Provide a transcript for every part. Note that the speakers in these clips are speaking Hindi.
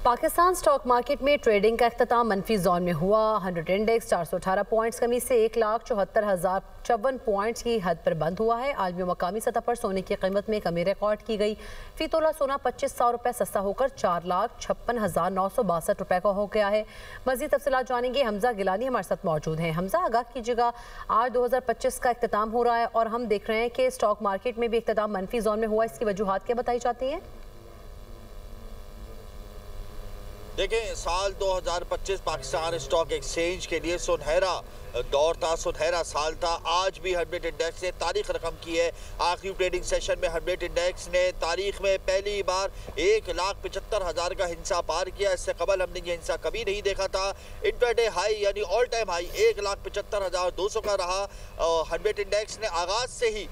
पाकिस्तान स्टॉक मार्केट में ट्रेडिंग का इख्तिताम मनफी जोन में हुआ। 100 इंडेक्स 418 पॉइंट्स कमी से 1,74,054 पॉइंट्स की हद पर बंद हुआ है। आलमी व मकामी सतह पर सोने की कीमत में कमी रिकॉर्ड की गई। फी तोला सोना 2500 रुपये सस्ता होकर 4,56,962 रुपये का हो गया है। मज़ीद तफसीलात जानेंगे, हमजा गिलानी हमारे साथ मौजूद हैं। हमजा, आगाह कीजिएगा, आज 2025 का इख्तिताम हो रहा है और हम देख रहे हैं कि स्टॉक मार्केट में भी इख्तिताम मनफी जोन में हुआ। इसकी वजूहात क्या बताई जाती हैं? देखें, साल 2025 पाकिस्तान स्टॉक एक्सचेंज के लिए सुनहरा दौर था, सुनहरा साल था। आज भी 100 इंडेक्स ने तारीख रकम की है। आखिरी ट्रेडिंग सेशन में 100 इंडेक्स ने तारीख में पहली बार 1,75,000 का हिस्सा पार किया। इससे कबल हमने ये हिस्सा कभी नहीं देखा था। इंट्राडे हाई यानी ऑल टाइम हाई 1,75,200 का रहा। 100 इंडेक्स ने आगाज से ही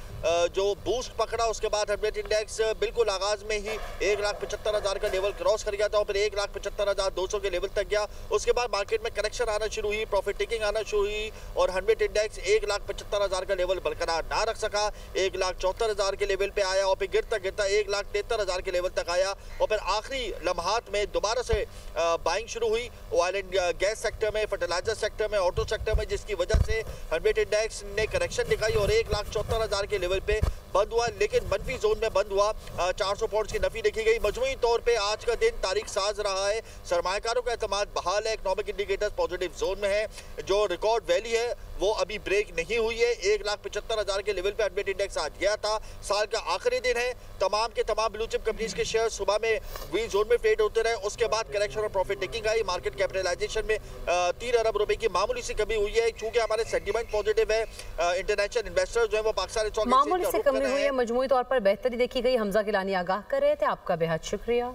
जो बूस्ट पकड़ा, उसके बाद 100 इंडेक्स बिल्कुल आगाज में ही 1,75,000 का लेवल क्रॉस कर गया था और फिर 1,75,200 के लेवल तक गया। उसके बाद मार्केट में करेक्शन आना शुरू हुई, प्रॉफिट टेकिंग आना शुरू हुई और 100 इंडेक्स 1,75,000 का लेवल बरकरार ना रख सका। 1,74,000 के लेवल पे आया और फिर गिरता गिरता 1,73,000 के लेवल तक आया और फिर आखिरी लम्हात में दोबारा से बाइंग शुरू हुई ऑयल एंड गैस सेक्टर में, फर्टिलाइजर सेक्टर में, ऑटो सेक्टर में, जिसकी वजह से 100 इंडेक्स ने करेक्शन दिखाई और 1,74,000 के लेवल पे बंद हुआ। लेकिन मनफी जोन में बंद हुआ। 400 पॉइंट्स की नफी देखी गई। मजमूई तौर पे आज का दिन तारीख साज रहा है। सरमायाकारों का एतमाद बहाल है। इकोनॉमिक इंडिकेटर्स पॉजिटिव जोन में है। जो रिकॉर्ड वैली है वो अभी ब्रेक नहीं हुई है। 1,75,000 के लेवल पे 100 इंडेक्स आज गया था। साल का आखिरी दिन है। तमाम के तमाम ब्लू चिप कंपनीज के शेयर सुबह में ग्रीन जोन में ट्रेड होते रहे। उसके बाद करेक्शन और प्रॉफिट टेकिंग आई। मार्केट कैपिटलाइजेशन में 3 अरब रुपए की मामूली सी कमी हुई है। चूंकि हमारे सेंटीमेंट पॉजिटिव है, इंटरनेशनल इन्वेस्टर्स जो है वो पाकिस्तान मामूली से कमी हुई है, मजमूई तौर पर बेहतरी देखी गई। हमजा गिलानी आगाह कर रहे थे, आपका बेहद शुक्रिया।